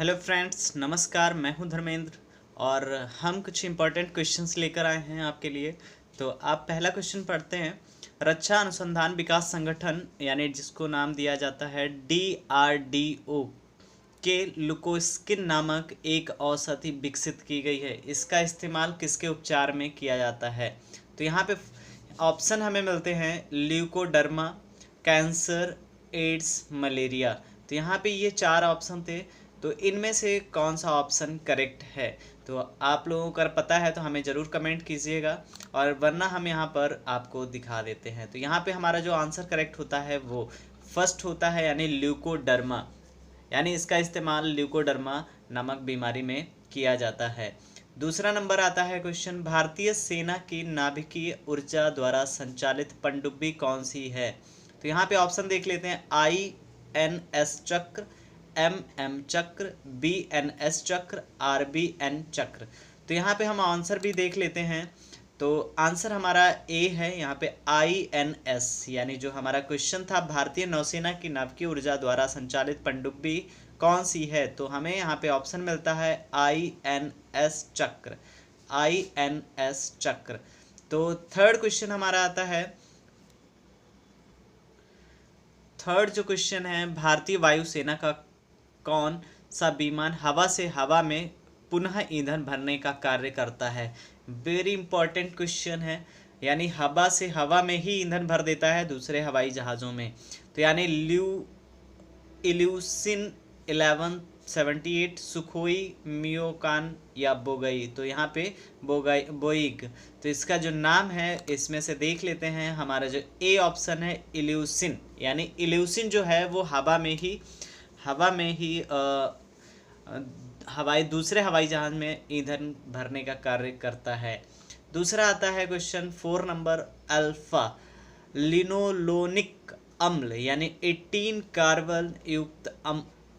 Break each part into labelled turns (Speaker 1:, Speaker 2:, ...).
Speaker 1: Hello friends, नमस्कार। मैं हूं धर्मेंद्र और हम कुछ इम्पोर्टेंट क्वेश्चंस लेकर आए हैं आपके लिए। तो आप पहला क्वेश्चन पढ़ते हैं। रक्षा अनुसंधान विकास संगठन यानी जिसको नाम दिया जाता है DRDO के लुकोस्किन नामक एक औषधि विकसित की गई है। इसका इस्तेमाल किसके उपचार में किया जाता है? तो यहाँ पे ऑप्शन हमें मिलते हैं ल्यूकोडर्मा, कैंसर, एड्स, मलेरिया। तो यहाँ पे ये चार ऑप्शन थे। तो इनमें से कौन सा ऑप्शन करेक्ट है? तो आप लोगों को अगर पता है तो हमें ज़रूर कमेंट कीजिएगा, और वरना हम यहाँ पर आपको दिखा देते हैं। तो यहाँ पे हमारा जो आंसर करेक्ट होता है वो फर्स्ट होता है, यानी ल्यूकोडर्मा। यानी इसका इस्तेमाल ल्यूकोडर्मा नामक बीमारी में किया जाता है। दूसरा नंबर आता है क्वेश्चन, भारतीय सेना की नाभिकीय ऊर्जा द्वारा संचालित पनडुब्बी कौन सी है? तो यहाँ पे ऑप्शन देख लेते हैं। INS चक्र, MM चक्र, BNS चक्र, RBN चक्र। तो यहाँ पे हम आंसर भी देख लेते हैं। तो आंसर हमारा ए है यहाँ पे INS, यानी जो हमारा क्वेश्चन था भारतीय नौसेना की नाभिकीय ऊर्जा द्वारा संचालित पनडुब्बी कौन सी है, तो हमें यहाँ पे ऑप्शन मिलता है INS चक्र, INS चक्र। तो थर्ड क्वेश्चन हमारा आता है, थर्ड जो क्वेश्चन है, भारतीय वायुसेना का कौन सा विमान हवा से हवा में पुनः ईंधन भरने का कार्य करता है? वेरी इंपॉर्टेंट क्वेश्चन है। यानी हवा से हवा में ही ईंधन भर देता है दूसरे हवाई जहाज़ों में। तो यानी इल्यूसिन 1178, सुखोई, मियोकान या बोगई। तो यहाँ पे बोइग। तो इसका जो नाम है इसमें से देख लेते हैं। हमारा जो ए ऑप्शन है इल्यूसिन, यानी इल्यूसिन जो है वो हवा में ही दूसरे हवाई जहाज में ईंधन भरने का कार्य करता है। दूसरा आता है क्वेश्चन 4 नंबर, अल्फा लिनोलोनिक अम्ल यानी 18 कार्बन युक्त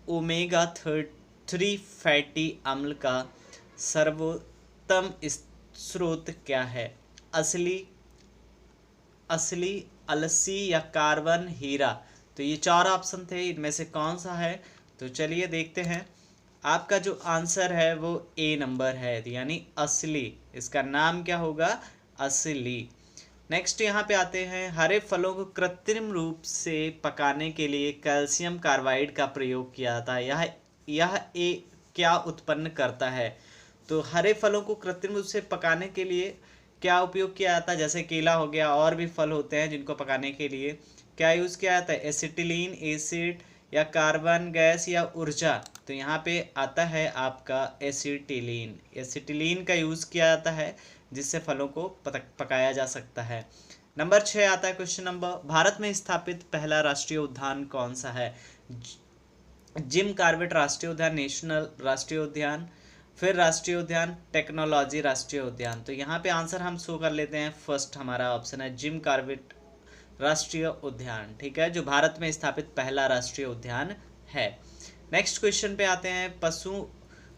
Speaker 1: ओमेगा 3 फैटी अम्ल का सर्वोत्तम स्रोत क्या है? असली, अलसी या कार्बन, हीरा। तो ये चार ऑप्शन थे, इनमें से कौन सा है? तो चलिए देखते हैं। आपका जो आंसर है वो ए नंबर है, यानी असली। इसका नाम क्या होगा? असली। नेक्स्ट यहाँ पे आते हैं, हरे फलों को कृत्रिम रूप से पकाने के लिए कैल्शियम कार्बाइड का प्रयोग किया जाता है। यह क्या उत्पन्न करता है? तो हरे फलों को कृत्रिम रूप से पकाने के लिए क्या उपयोग किया जाता है? जैसे केला हो गया, और भी फल होते हैं जिनको पकाने के लिए क्या यूज़ किया जाता है? एसिटिलीन एसिड या कार्बन गैस या ऊर्जा। तो यहाँ पे आता है आपका एसिटिलीन। एसिटिलीन का यूज़ किया जाता है जिससे फलों को पकाया जा सकता है। नंबर 6 आता है क्वेश्चन नंबर, भारत में स्थापित पहला राष्ट्रीय उद्यान कौन सा है? जिम कॉर्बेट राष्ट्रीय उद्यान, नेशनल राष्ट्रीय उद्यान, फिर राष्ट्रीय उद्यान, टेक्नोलॉजी राष्ट्रीय उद्यान। तो यहाँ पे आंसर हम शो कर लेते हैं। फर्स्ट हमारा ऑप्शन है जिम कॉर्बेट राष्ट्रीय उद्यान, ठीक है, जो भारत में स्थापित पहला राष्ट्रीय उद्यान है। नेक्स्ट क्वेश्चन पे आते हैं,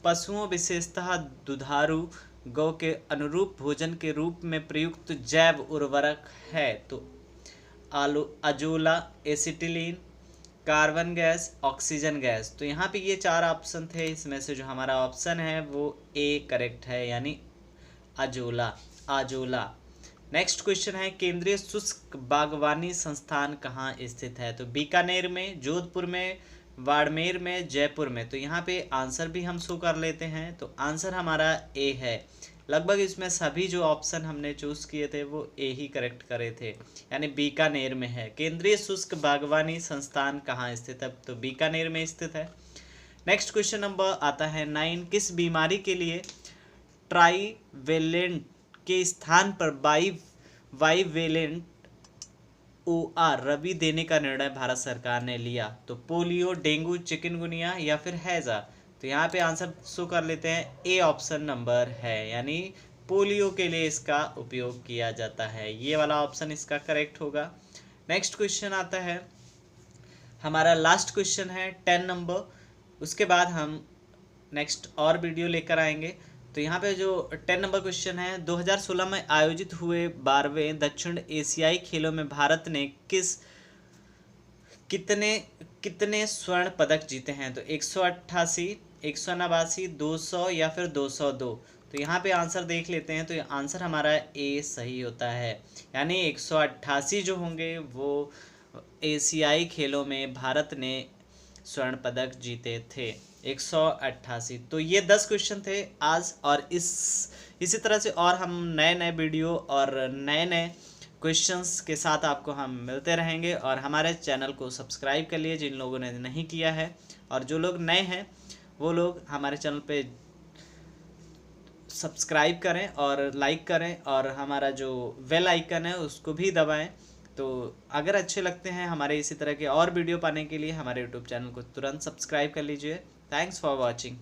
Speaker 1: पशुओं विशेषतः दुधारू गौ के अनुरूप भोजन के रूप में प्रयुक्त जैव उर्वरक है? तो azolla, acetylene, carbon gas, oxygen gas. तो यहाँ पे ये चार ऑप्शन थे, इसमें से जो हमारा ऑप्शन है वो ए करेक्ट है, यानी अजोला। नेक्स्ट क्वेश्चन है, केंद्रीय शुष्क बागवानी संस्थान कहाँ स्थित है? तो बीकानेर में, जोधपुर में, बाड़मेर में, जयपुर में। तो यहाँ पे आंसर भी हम शो कर लेते हैं। तो आंसर हमारा ए है। लगभग इसमें सभी जो ऑप्शन हमने चूज़ किए थे वो ए ही करेक्ट करे थे, यानी बीकानेर में है। केंद्रीय शुष्क बागवानी संस्थान कहाँ स्थित है? तो बीकानेर में स्थित है। नेक्स्ट क्वेश्चन नंबर आता है 9, किस बीमारी के लिए ट्राईवेलेंट के स्थान पर बाईवेलेंट OR रवि देने का निर्णय भारत सरकार ने लिया? तो पोलियो, डेंगू, चिकनगुनिया या फिर हैजा। तो यहाँ पे आंसर शो कर लेते हैं, ए ऑप्शन नंबर है, यानी पोलियो के लिए इसका उपयोग किया जाता है। ये वाला ऑप्शन इसका करेक्ट होगा। नेक्स्ट क्वेश्चन आता है, हमारा लास्ट क्वेश्चन है 10 नंबर। उसके बाद हम नेक्स्ट और वीडियो लेकर आएंगे। तो यहाँ पे जो 10 नंबर क्वेश्चन है, 2016 में आयोजित हुए 12वें दक्षिण एशियाई खेलों में भारत ने कितने स्वर्ण पदक जीते हैं? तो 188, 189, 200 या फिर 202। तो यहाँ पे आंसर देख लेते हैं, तो आंसर हमारा ए सही होता है। यानी 188 जो होंगे वो एशियाई खेलों में भारत ने स्वर्ण पदक जीते थे, 188। तो ये 10 क्वेश्चन थे आज, और इसी तरह से और हम नए नए वीडियो और नए नए क्वेश्चंस के साथ आपको हम मिलते रहेंगे। और हमारे चैनल को सब्सक्राइब कर लिए जिन लोगों ने नहीं किया है, और जो लोग नए हैं वो लोग हमारे चैनल पे सब्सक्राइब करें और लाइक करें, और हमारा जो बेल आइकन है उसको भी दबाएं। तो अगर अच्छे लगते हैं हमारे इसी तरह के और वीडियो पाने के लिए हमारे यूट्यूब चैनल को तुरंत सब्सक्राइब कर लीजिए। Thanks for watching.